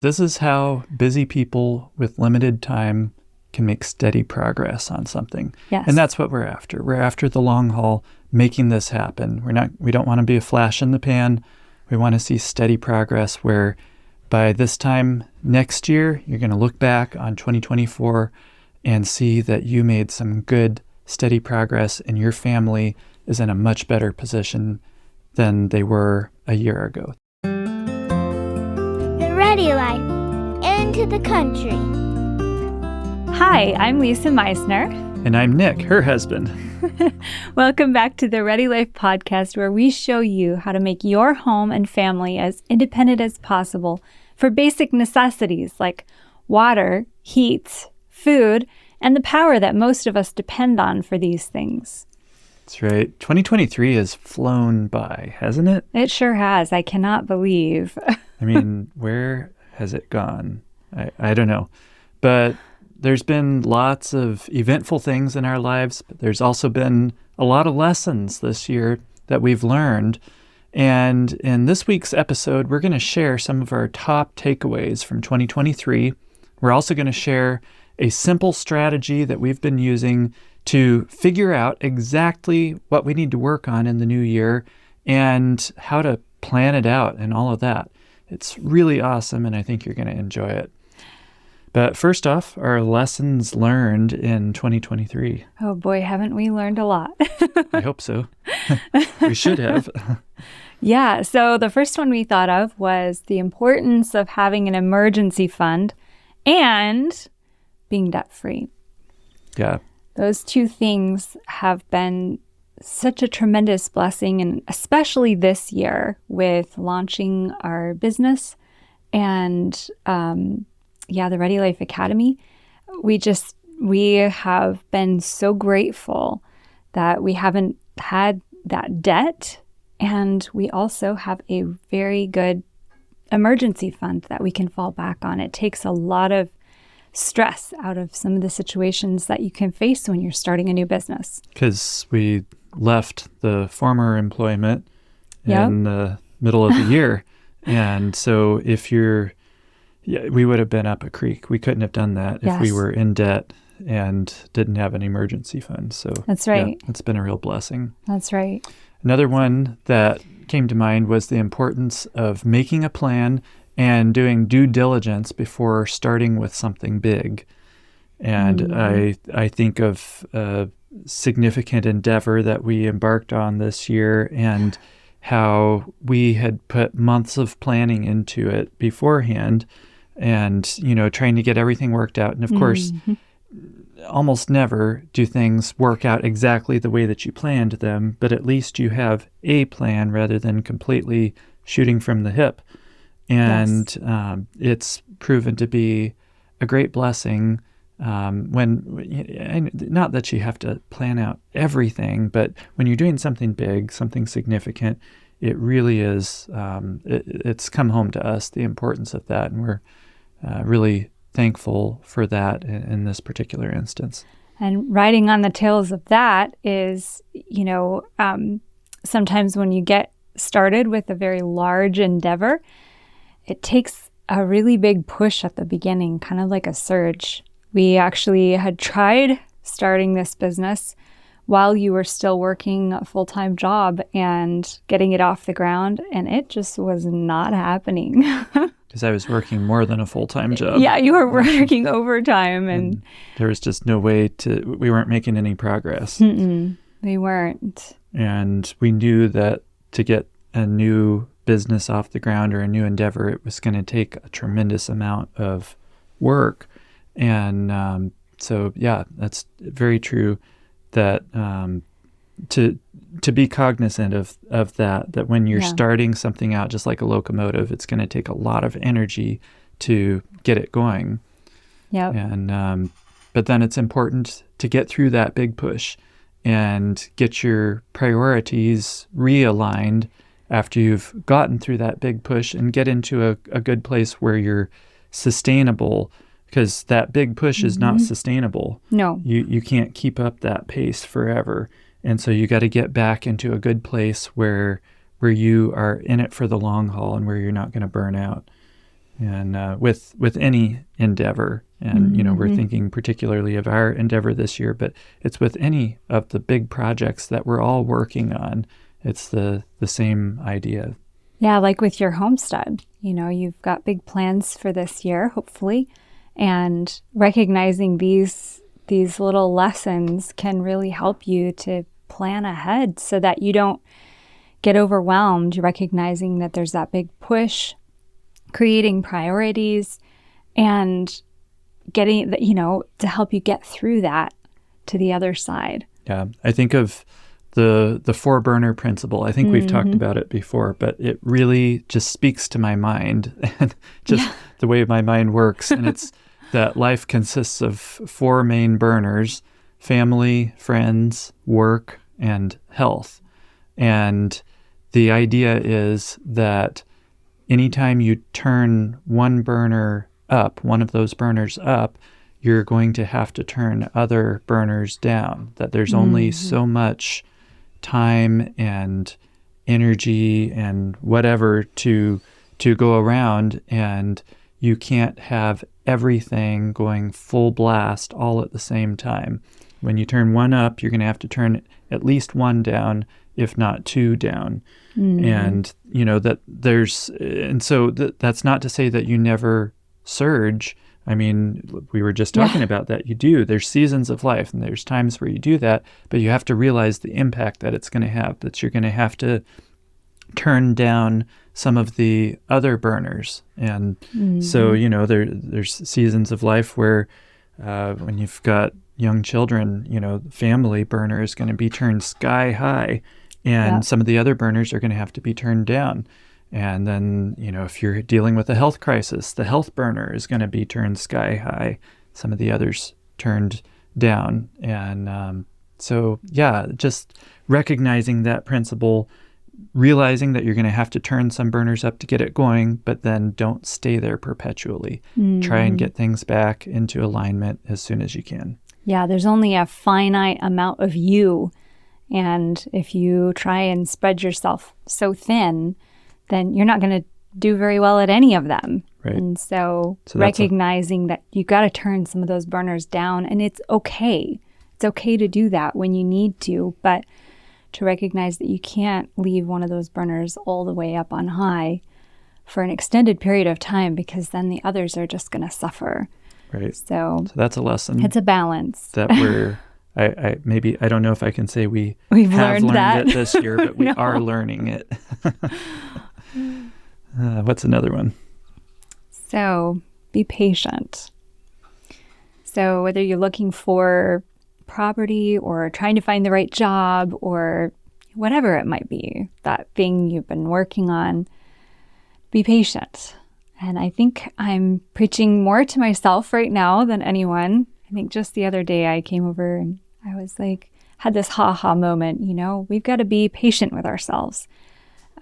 This is how busy people with limited time can make steady progress on something. Yes. And that's what we're after. We're after the long haul, making this happen. We don't want to be a flash in the pan. We want to see steady progress where by this time next year, you're going to look back on 2024 and see that you made some good, steady progress and your family is in a much better position than they were a year ago. The Ready Life, into the country. Hi, I'm Lisa Meisner. And I'm Nick, her husband. Welcome back to the Ready Life podcast, where we show you how to make your home and family as independent as possible for basic necessities like water, heat, food, and the power that most of us depend on for these things. That's right. 2023 has flown by, hasn't it? It sure has. I cannot believe. I mean, where has it gone? I don't know. But there's been lots of eventful things in our lives, but there's also been a lot of lessons this year that we've learned. And in this week's episode, we're going to share some of our top takeaways from 2023. We're also going to share a simple strategy that we've been using to figure out exactly what we need to work on in the new year and how to plan it out and all of that. It's really awesome, and I think you're going to enjoy it. But first off, our lessons learned in 2023. Oh boy, haven't we learned a lot? I hope so. We should have. Yeah, so the first one we thought of was the importance of having an emergency fund and being debt-free. Yeah. Those two things have been such a tremendous blessing, and especially this year with launching our business and the Ready Life Academy. We have been so grateful that we haven't had that debt, and we also have a very good emergency fund that we can fall back on. It takes a lot of stress out of some of the situations that you can face when you're starting a new business. Because we left the former employment in the middle of the year. And so we would have been up a creek. We couldn't have done that if we were in debt and didn't have an emergency fund. So that's right. Yeah, it's been a real blessing. That's right. Another one that came to mind was the importance of making a plan and doing due diligence before starting with something big. And I think of a significant endeavor that we embarked on this year and how we had put months of planning into it beforehand and, trying to get everything worked out. And of course, almost never do things work out exactly the way that you planned them, but at least you have a plan rather than completely shooting from the hip. And it's proven to be a great blessing when, not that you have to plan out everything, but when you're doing something big, something significant, it really is, it's come home to us, the importance of that. And we're really thankful for that in this particular instance. And riding on the tails of that is, sometimes when you get started with a very large endeavor, it takes a really big push at the beginning, kind of like a surge. We actually had tried starting this business while you were still working a full-time job and getting it off the ground, and it just was not happening. Because I was working more than a full-time job. Yeah, you were working overtime. And there was just no way we weren't making any progress. We weren't. And we knew that to get a new business off the ground or a new endeavor, it was going to take a tremendous amount of work. And that's very true that to be cognizant of that when you're starting something out, just like a locomotive, it's going to take a lot of energy to get it going. Yeah. And but then it's important to get through that big push and get your priorities realigned after you've gotten through that big push and get into a good place where you're sustainable, because that big push is not sustainable. No. You can't keep up that pace forever. And so you got to get back into a good place where you are in it for the long haul and where you're not going to burn out. And with any endeavor, and we're thinking particularly of our endeavor this year, but it's with any of the big projects that we're all working on. It's the same idea. Yeah, like with your homestead, you've got big plans for this year, hopefully, and recognizing these little lessons can really help you to plan ahead so that you don't get overwhelmed, recognizing that there's that big push, creating priorities, and getting, to help you get through that to the other side. Yeah, I think of the 4-burner principle. I think we've talked about it before, but it really just speaks to my mind and just the way my mind works. And it's that life consists of 4 main burners: family, friends, work, and health. And the idea is that anytime you turn one of those burners up, you're going to have to turn other burners down, that there's only so much time and energy and whatever to go around, and you can't have everything going full blast all at the same time. When you turn one up, you're going to have to turn at least one down, if not 2 down. And that's not to say that you never surge. I mean, we were just talking about that. You do. There's seasons of life, and there's times where you do that, but you have to realize the impact that it's going to have, that you're going to have to turn down some of the other burners. And so, there's seasons of life where when you've got young children, the family burner is going to be turned sky high, and some of the other burners are going to have to be turned down. And then, if you're dealing with a health crisis, the health burner is going to be turned sky high, some of the others turned down. And just recognizing that principle, realizing that you're going to have to turn some burners up to get it going, but then don't stay there perpetually. Try and get things back into alignment as soon as you can. Yeah, there's only a finite amount of you. And if you try and spread yourself so thin, then you're not going to do very well at any of them. Right. And so recognizing that you got to turn some of those burners down, and it's okay. It's okay to do that when you need to, but to recognize that you can't leave one of those burners all the way up on high for an extended period of time, because then the others are just going to suffer. Right. So that's a lesson. It's a balance. That we're, I don't know if I can say we've learned it this year, but we are learning it. What's another one? So be patient. So whether you're looking for property or trying to find the right job or whatever it might be, that thing you've been working on, be patient. And I think I'm preaching more to myself right now than anyone. I think just the other day I came over and I was like, had this ha-ha moment, we've got to be patient with ourselves.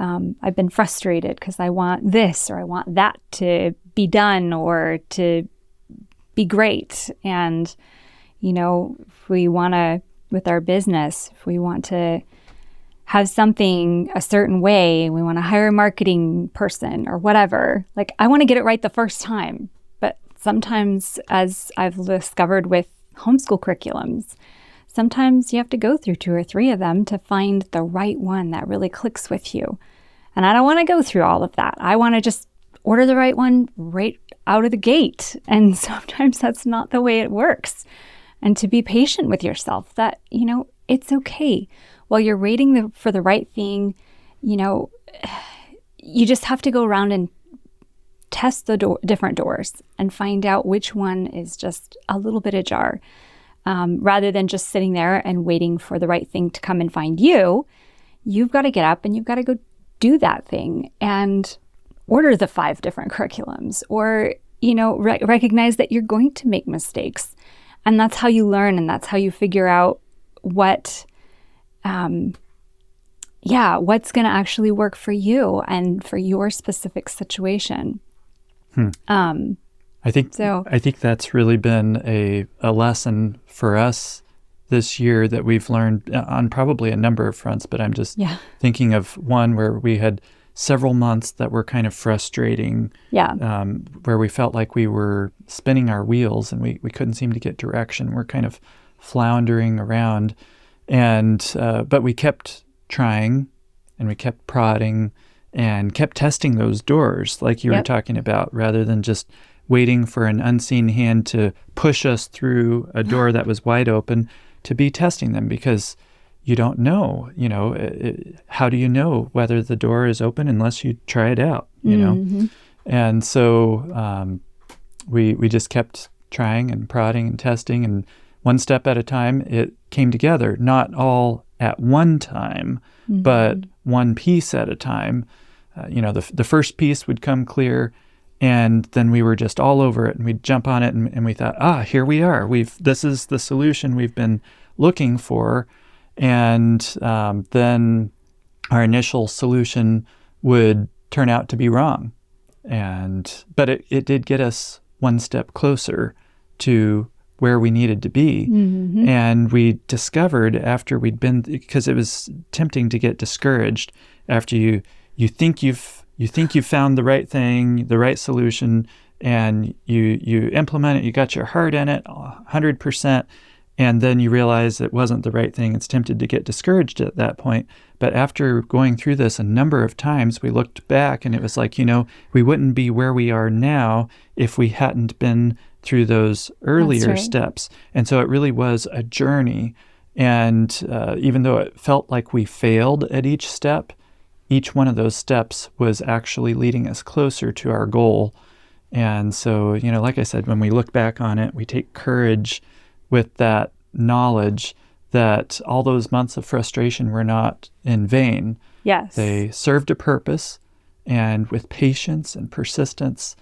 I've been frustrated because I want this or I want that to be done or to be great. And, if we want to, with our business, if we want to have something a certain way, we want to hire a marketing person or whatever, like I want to get it right the first time. But sometimes, as I've discovered with homeschool curriculums, sometimes you have to go through 2 or 3 of them to find the right one that really clicks with you. And I don't want to go through all of that. I want to just order the right one right out of the gate. And sometimes that's not the way it works. And to be patient with yourself that, it's okay. While you're waiting for the right thing, you just have to go around and test the different doors and find out which one is just a little bit ajar. Rather than just sitting there and waiting for the right thing to come and find you, you've got to get up and you've got to go do that thing and order the 5 different curriculums or, recognize that you're going to make mistakes. And that's how you learn and that's how you figure out what's going to actually work for you and for your specific situation. I think that's really been a lesson for us this year that we've learned on probably a number of fronts, but I'm just thinking of one where we had several months that were kind of frustrating, Yeah. where we felt like we were spinning our wheels and we couldn't seem to get direction. We're kind of floundering around. But we kept trying and we kept prodding and kept testing those doors like you were talking about, rather than just waiting for an unseen hand to push us through a door that was wide open, to be testing them, because you don't know, how do you know whether the door is open unless you try it out, know? And so we just kept trying and prodding and testing, and one step at a time, it came together, not all at one time, but one piece at a time. The first piece would come clear, and then we were just all over it, and we'd jump on it, and we thought, here we are. This is the solution we've been looking for. And then our initial solution would turn out to be wrong. But it did get us one step closer to where we needed to be. And we discovered after we'd been, because it was tempting to get discouraged after you think you've found the right thing, the right solution, and you implement it, you got your heart in it 100%, and then you realize it wasn't the right thing. It's tempted to get discouraged at that point. But after going through this a number of times, we looked back and it was like, we wouldn't be where we are now if we hadn't been through those earlier steps. And so it really was a journey. And even though it felt like we failed at each step, each one of those steps was actually leading us closer to our goal. And so, like I said, when we look back on it, we take courage with that knowledge that all those months of frustration were not in vain. Yes. They served a purpose, and with patience and persistence,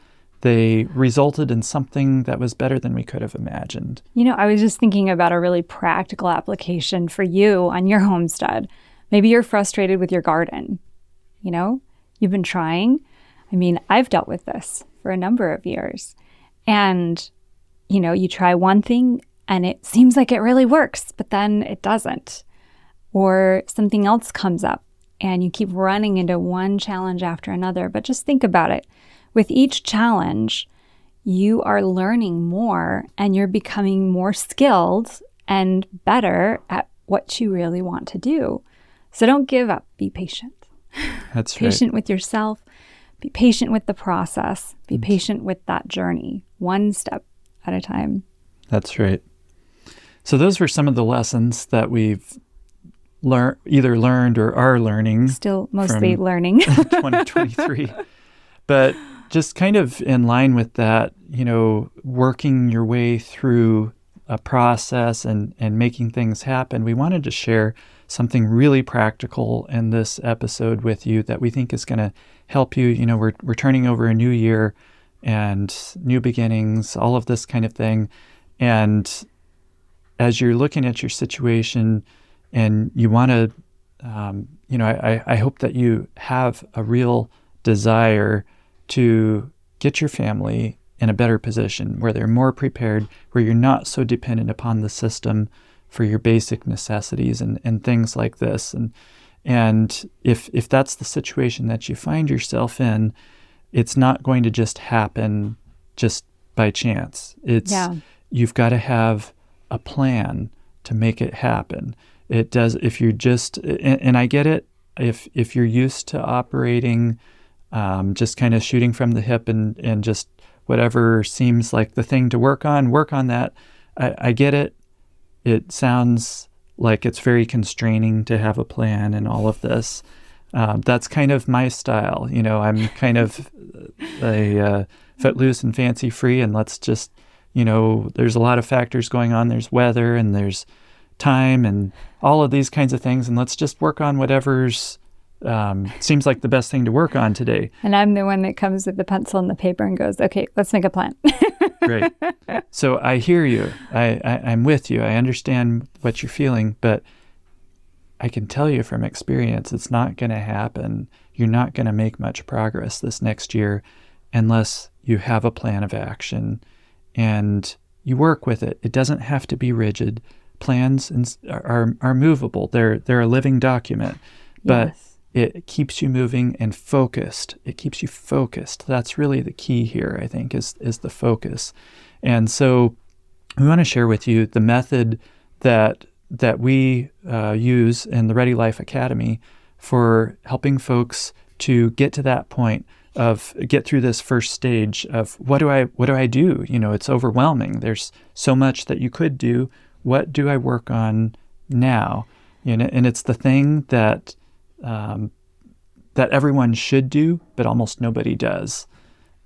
they resulted in something that was better than we could have imagined. I was just thinking about a really practical application for you on your homestead. Maybe you're frustrated with your garden. You've been trying. I've dealt with this for a number of years. And, you try one thing and it seems like it really works, but then it doesn't. Or something else comes up and you keep running into one challenge after another. But just think about it. With each challenge, you are learning more and you're becoming more skilled and better at what you really want to do. So don't give up. Be patient. That's right. Patient with yourself. Be patient with the process. Be patient with that journey, one step at a time. That's right. So those were some of the lessons that we've either learned or are learning. Still mostly learning. 2023. But just kind of in line with that, working your way through a process and making things happen, we wanted to share something really practical in this episode with you that we think is going to help you. We're turning over a new year and new beginnings, all of this kind of thing. And as you're looking at your situation and you want to, I hope that you have a real desire to get your family in a better position where they're more prepared, where you're not so dependent upon the system for your basic necessities and things like this. And if that's the situation that you find yourself in, it's not going to just happen just by chance. You've got to have a plan to make it happen. It does, if you're just, and I get it, if you're used to operating just kind of shooting from the hip and just whatever seems like the thing to work on that. I get it. It sounds like it's very constraining to have a plan and all of this. That's kind of my style. I'm kind of a footloose and fancy free, and let's just, there's a lot of factors going on. There's weather and there's time and all of these kinds of things, and let's just work on whatever's seems like the best thing to work on today. And I'm the one that comes with the pencil and the paper and goes, okay, let's make a plan. Great. So I hear you. I'm with you. I understand what you're feeling, but I can tell you from experience, it's not going to happen. You're not going to make much progress this next year unless you have a plan of action and you work with it. It doesn't have to be rigid. Plans are movable. They're a living document. But yes. it keeps you moving and focused. It keeps you focused. That's really the key here, I think, is the focus. And so we want to share with you the method that we use in the Ready Life Academy for helping folks to get to that point of get through this first stage of what do I do? It's overwhelming. There's so much that you could do. What do I work on now? And it's the thing that everyone should do, but almost nobody does.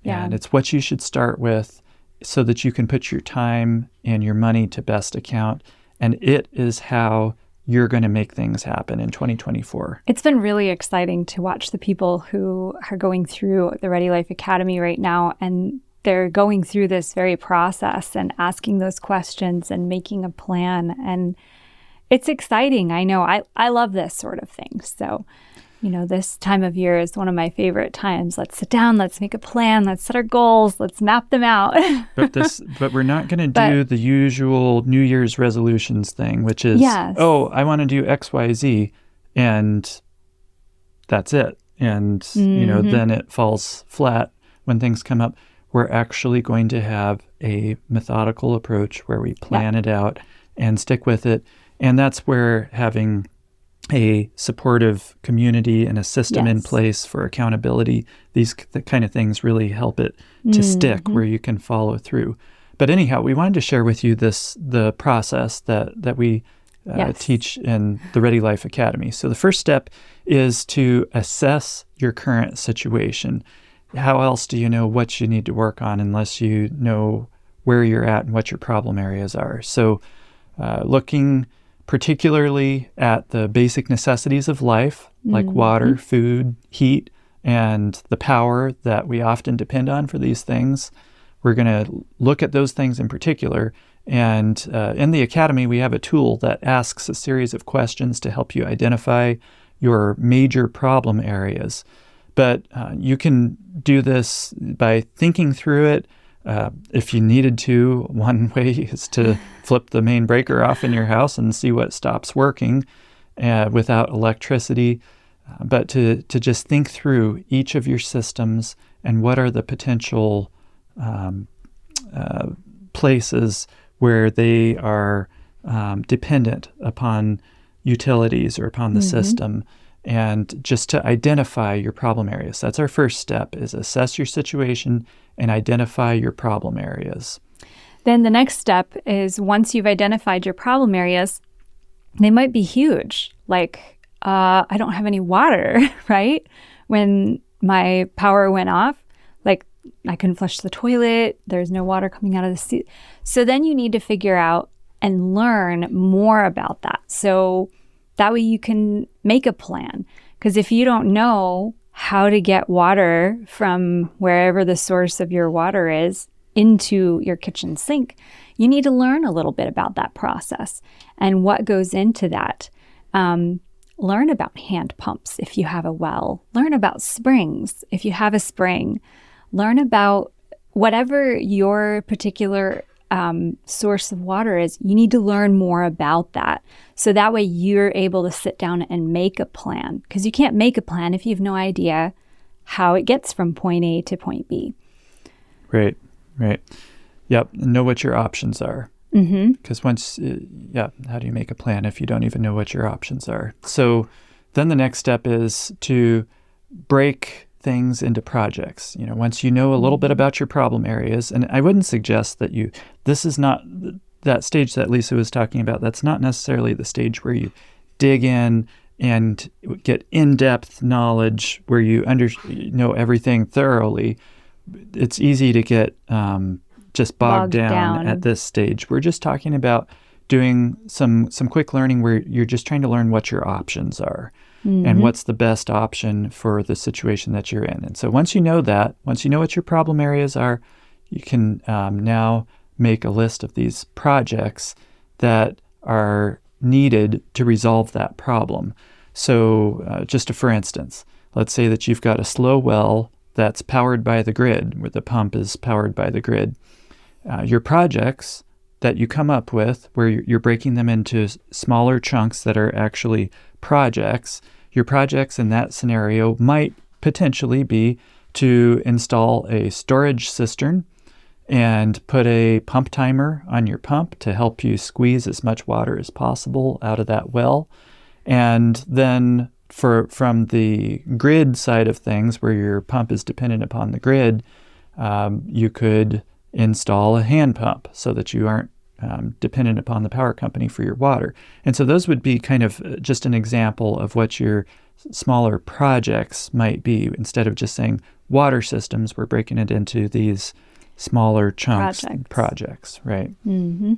Yeah. And it's what you should start with so that you can put your time and your money to best account. And it is how you're going to make things happen in 2024. It's been really exciting to watch the people who are going through the Ready Life Academy right now, and they're going through this very process and asking those questions and making a plan. And it's exciting. I know I love this sort of thing. So, this time of year is one of my favorite times. Let's sit down, let's make a plan, let's set our goals, let's map them out. But we're not going to do the usual New Year's resolutions thing, which is, yes. I want to do X, Y, Z, and that's it. And, then it falls flat when things come up. We're actually going to have a methodical approach where we plan it out and stick with it. And that's where having a supportive community and a system in place for accountability, the kind of things really help it to stick where you can follow through. But anyhow, we wanted to share with you the process that we teach in the Ready Life Academy. So the first step is to assess your current situation. How else do you know what you need to work on unless you know where you're at and what your problem areas are? So looking particularly at the basic necessities of life, like water, food, heat, and the power that we often depend on for these things. We're going to look at those things in particular. And in the Academy, we have a tool that asks a series of questions to help you identify your major problem areas. But you can do this by thinking through it. If you needed to, one way is to flip the main breaker off in your house and see what stops working without electricity. But to just think through each of your systems and what are the potential places where they are dependent upon utilities or upon the system, and just to identify your problem areas. That's our first step, is assess your situation and identify your problem areas. Then the next step is, once you've identified your problem areas, they might be huge. Like, I don't have any water, right? When my power went off, like I couldn't flush the toilet, there's no water coming out of the sea. So then you need to figure out and learn more about that. So that way you can make a plan. Because if you don't know how to get water from wherever the source of your water is into your kitchen sink, you need to learn a little bit about that process and what goes into that. Learn about hand pumps if you have a well. Learn about springs if you have a spring. Learn about whatever your particular source of water is. You need to learn more about that. So that way you're able to sit down and make a plan. Because you can't make a plan if you have no idea how it gets from point A to point B. Right. Yep. Know what your options are. Because how do you make a plan if you don't even know what your options are? So then the next step is to break things into projects. Once you know a little bit about your problem areas, and I wouldn't suggest that this is not that stage that Lisa was talking about. That's not necessarily the stage where you dig in and get in-depth knowledge where you know everything thoroughly. It's easy to get just bogged down at this stage. We're just talking about doing some quick learning where you're just trying to learn what your options are and what's the best option for the situation that you're in. And so once you know what your problem areas are, you can now make a list of these projects that are needed to resolve that problem. So just for instance, let's say that you've got a slow well that's powered by the grid, where the pump is powered by the grid. Your projects that you come up with, where you're breaking them into smaller chunks that are actually projects, your projects in that scenario might potentially be to install a storage cistern and put a pump timer on your pump to help you squeeze as much water as possible out of that well. And then from the grid side of things, where your pump is dependent upon the grid, you could install a hand pump so that you aren't dependent upon the power company for your water. And so those would be kind of just an example of what your smaller projects might be. Instead of just saying water systems, we're breaking it into these smaller chunks projects, right? Mm-hmm.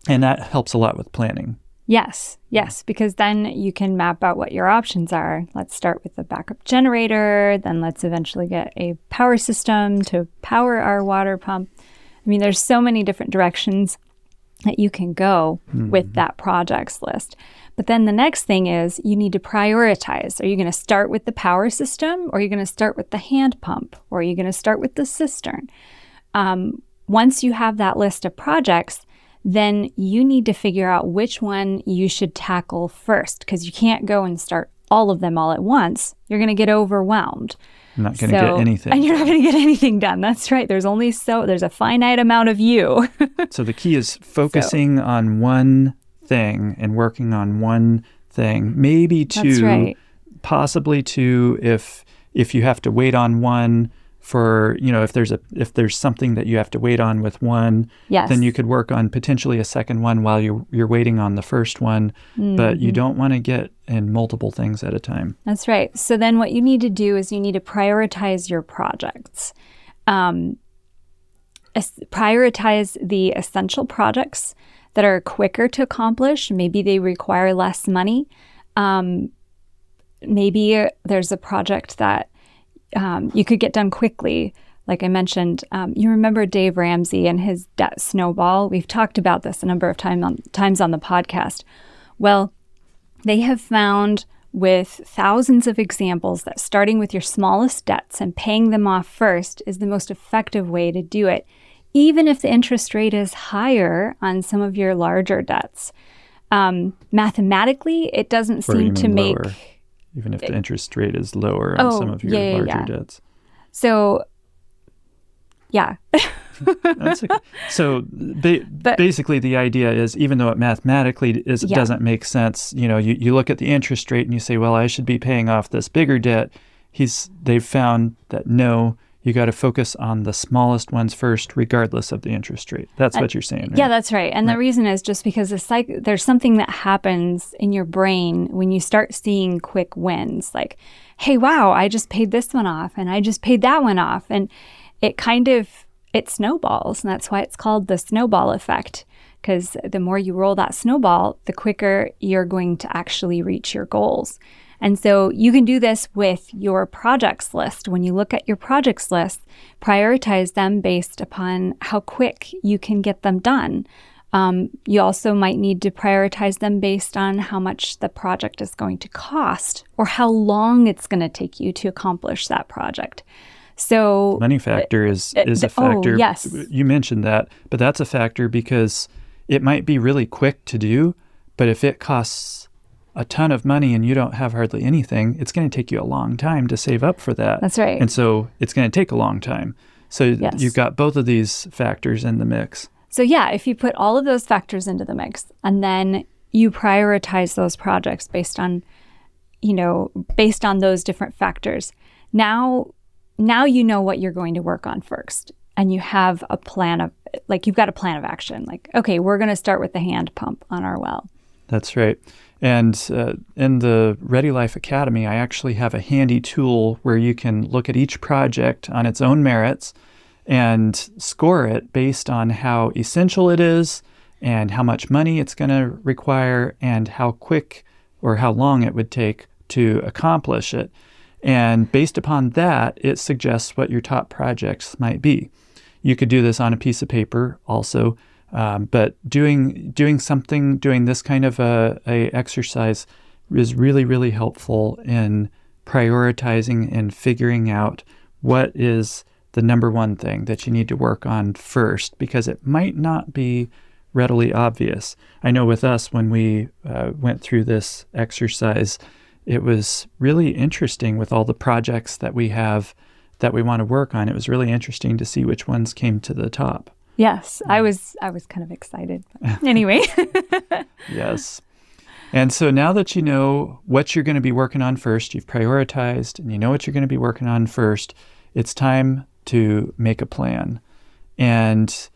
And that helps a lot with planning. Yes, because then you can map out what your options are. Let's start with the backup generator, then let's eventually get a power system to power our water pump. I mean, there's so many different directions that you can go with that projects list. But then the next thing is you need to prioritize. Are you going to start with the power system, or are you going to start with the hand pump, or are you going to start with the cistern? Once you have that list of projects, then you need to figure out which one you should tackle first, because you can't go and start all of them all at once. You're going to get overwhelmed. I'm not going to get anything. And you're not going to get anything done. That's right. There's a finite amount of you. So the key is focusing on one thing and working on one thing, maybe two, That's right. Possibly two if you have to wait on one for, if there's something that you have to wait on with one, yes. Then you could work on potentially a second one while you're waiting on the first one, but you don't want to get in multiple things at a time. That's right. So then what you need to do is you need to prioritize your projects. Prioritize the essential projects that are quicker to accomplish. Maybe they require less money. Maybe there's a project that you could get done quickly. Like I mentioned, you remember Dave Ramsey and his debt snowball? We've talked about this a number of times on the podcast. Well, they have found with thousands of examples that starting with your smallest debts and paying them off first is the most effective way to do it, even if the interest rate is higher on some of your larger debts. Mathematically, it doesn't seem to make... Lower. Even if the interest rate is lower on some of your larger debts. So, yeah. That's okay. So basically the idea is, even though it mathematically doesn't make sense, you look at the interest rate and you say, well, I should be paying off this bigger debt. They've found that no, you got to focus on the smallest ones first, regardless of the interest rate. That's what you're saying, right? Yeah, that's right. And the reason is just because there's something that happens in your brain when you start seeing quick wins. Like, hey, wow, I just paid this one off and I just paid that one off. And it snowballs. And that's why it's called the snowball effect. Because the more you roll that snowball, the quicker you're going to actually reach your goals. And so you can do this with your projects list. When you look at your projects list, prioritize them based upon how quick you can get them done. You also might need to prioritize them based on how much the project is going to cost or how long it's going to take you to accomplish that project. So money factor is a factor. Oh, yes. You mentioned that, but that's a factor because it might be really quick to do, but if it costs a ton of money and you don't have hardly anything, it's going to take you a long time to save up for that. That's right. And so it's going to take a long time. So you've got both of these factors in the mix. So yeah, if you put all of those factors into the mix and then you prioritize those projects based on those different factors, now you know what you're going to work on first. And you have a plan of, you've got a plan of action. Like, okay, we're going to start with the hand pump on our well. That's right. And in the Ready Life Academy, I actually have a handy tool where you can look at each project on its own merits and score it based on how essential it is and how much money it's going to require and how quick or how long it would take to accomplish it. And based upon that, it suggests what your top projects might be. You could do this on a piece of paper also. But doing this kind of a exercise is really, really helpful in prioritizing and figuring out what is the number one thing that you need to work on first, because it might not be readily obvious. I know with us, when we went through this exercise, it was really interesting with all the projects that we have that we want to work on. It was really interesting to see which ones came to the top. Yes, I was kind of excited. Anyway. Yes. And so now that you know what you're going to be working on first, you've prioritized and you know what you're going to be working on first, it's time to make a plan. And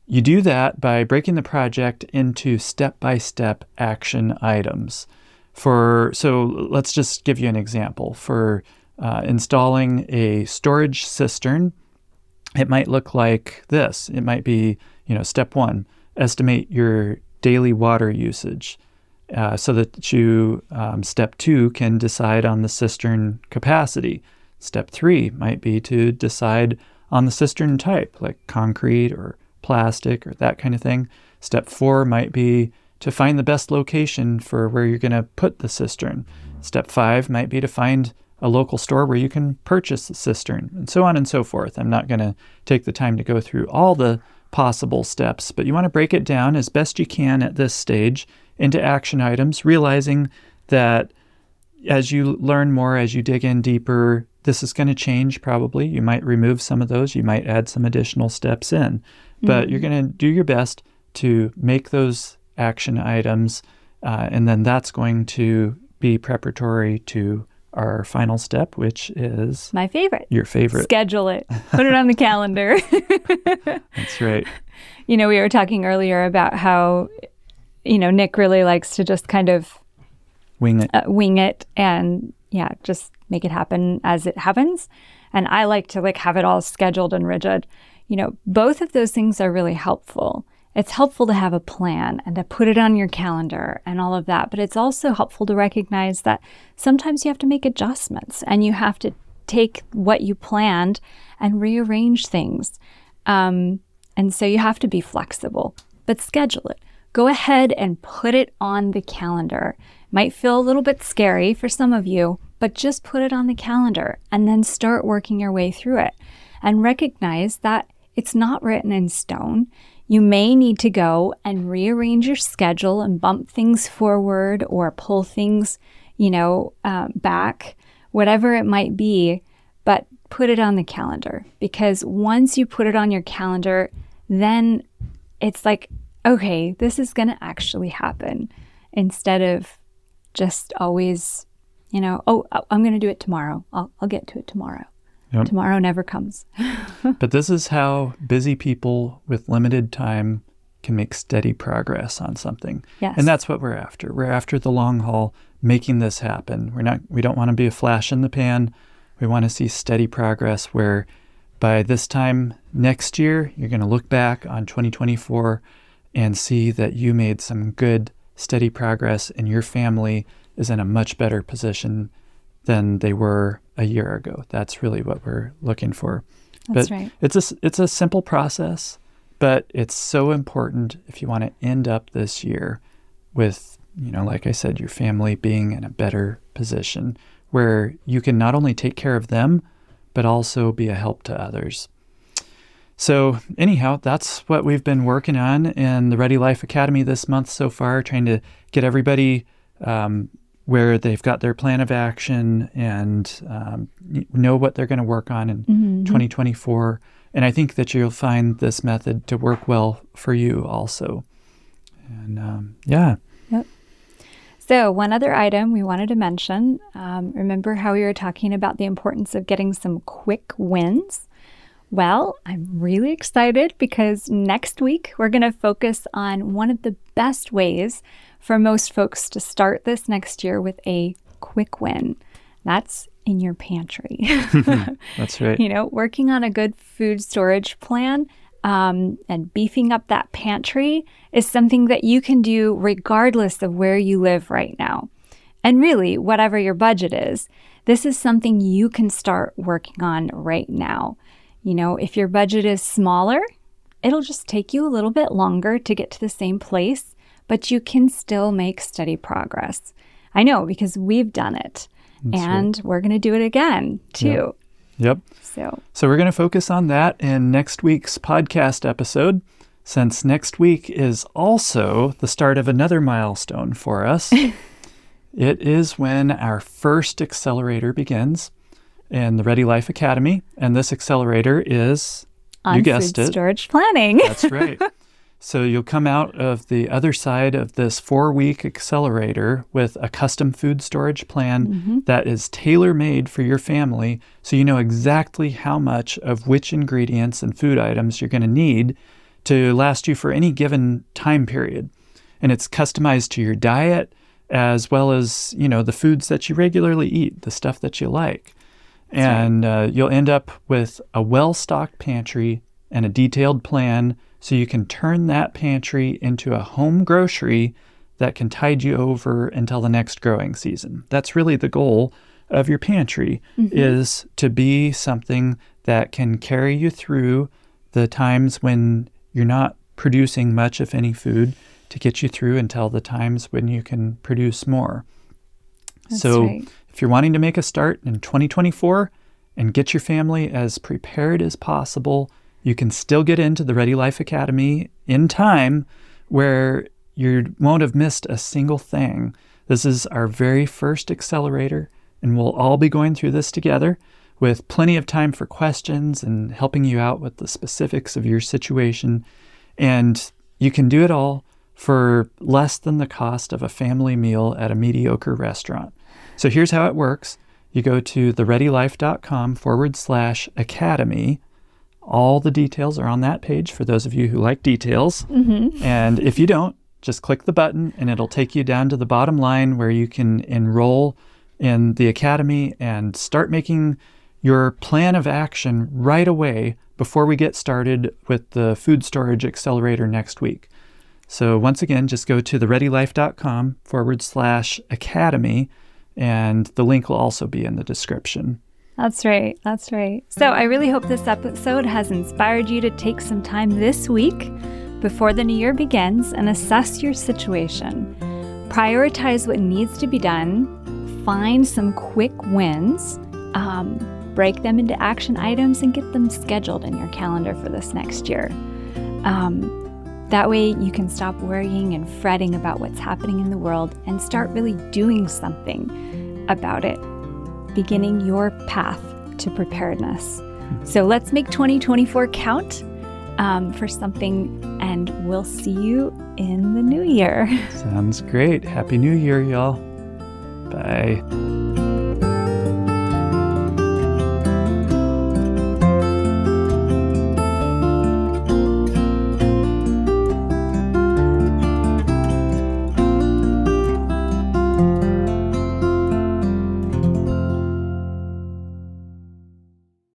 you do that by breaking the project into step-by-step action items. So let's just give you an example. For installing a storage cistern, it might look like this. It might be, step 1, estimate your daily water usage. So that you, step 2, can decide on the cistern capacity. Step 3 might be to decide on the cistern type, like concrete or plastic or that kind of thing. Step 4 might be to find the best location for where you're going to put the cistern. Step 5 might be to find a local store where you can purchase the cistern, and so on and so forth. I'm not going to take the time to go through all the possible steps, but you want to break it down as best you can at this stage into action items, realizing that as you learn more, as you dig in deeper, this is going to change probably. You might remove some of those. You might add some additional steps in. But you're going to do your best to make those action items, and then that's going to be preparatory to our final step, which is... my favorite. Your favorite. Schedule it. Put it on the calendar. That's right. We were talking earlier about how Nick really likes to just kind of wing it and just make it happen as it happens. And I like to have it all scheduled and rigid. Both of those things are really helpful. It's helpful to have a plan and to put it on your calendar and all of that. But it's also helpful to recognize that sometimes you have to make adjustments and you have to take what you planned and rearrange things. And so you have to be flexible, but schedule it. Go ahead and put it on the calendar. Might feel a little bit scary for some of you, but just put it on the calendar and then start working your way through it. And recognize that it's not written in stone. You may need to go and rearrange your schedule and bump things forward or pull things, back, whatever it might be, but put it on the calendar. Because once you put it on your calendar, then it's like, okay, this is going to actually happen, instead of just always, I'm going to do it tomorrow. I'll get to it tomorrow. Yep. Tomorrow never comes. But this is how busy people with limited time can make steady progress on something. Yes. And that's what we're after. We're after the long haul, making this happen. We don't want to be a flash in the pan. We want to see steady progress where by this time next year, you're going to look back on 2024 and see that you made some good, steady progress and your family is in a much better position than they were a year ago. That's really what we're looking for. That's right. It's a simple process, but it's so important if you want to end up this year with, like I said, your family being in a better position where you can not only take care of them, but also be a help to others. So anyhow, that's what we've been working on in the Ready Life Academy this month so far, trying to get everybody where they've got their plan of action and know what they're going to work on in 2024. And I think that you'll find this method to work well for you also. And Yep. So one other item we wanted to mention, remember how we were talking about the importance of getting some quick wins? Well, I'm really excited because next week we're going to focus on one of the best ways for most folks to start this next year with a quick win. That's in your pantry. That's right. Working on a good food storage plan and beefing up that pantry is something that you can do regardless of where you live right now. And really, whatever your budget is, this is something you can start working on right now. If your budget is smaller, it'll just take you a little bit longer to get to the same place, but you can still make steady progress. I know, because we've done it. That's and right. We're going to do it again, too. Yep. So we're going to focus on that in next week's podcast episode, since next week is also the start of another milestone for us. It is when our first accelerator begins in the Ready Life Academy. And this accelerator is, you guessed food it. storage planning. That's right. So you'll come out of the other side of this 4-week accelerator with a custom food storage plan that is tailor-made for your family, so you know exactly how much of which ingredients and food items you're going to need to last you for any given time period. And it's customized to your diet as well as, the foods that you regularly eat, the stuff that you like. And you'll end up with a well-stocked pantry and a detailed plan, so you can turn that pantry into a home grocery that can tide you over until the next growing season. That's really the goal of your pantry, is to be something that can carry you through the times when you're not producing much, if any, food, to get you through until the times when you can produce more. That's so right. If you're wanting to make a start in 2024 and get your family as prepared as possible, you can still get into the Ready Life Academy in time where you won't have missed a single thing. This is our very first accelerator, and we'll all be going through this together with plenty of time for questions and helping you out with the specifics of your situation. And you can do it all for less than the cost of a family meal at a mediocre restaurant. So here's how it works. You go to thereadylife.com/academy. All the details are on that page for those of you who like details. And if you don't, just click the button and it'll take you down to the bottom line where you can enroll in the academy and start making your plan of action right away before we get started with the food storage accelerator next week. So once again, just go to thereadylife.com/academy, and the link will also be in the description. That's right. That's right. So I really hope this episode has inspired you to take some time this week before the new year begins and assess your situation. Prioritize what needs to be done. Find some quick wins. Break them into action items and get them scheduled in your calendar for this next year. That way you can stop worrying and fretting about what's happening in the world and start really doing something about it, beginning your path to preparedness. So let's make 2024 count for something, and we'll see you in the new year. Sounds great. Happy New Year, y'all. Bye.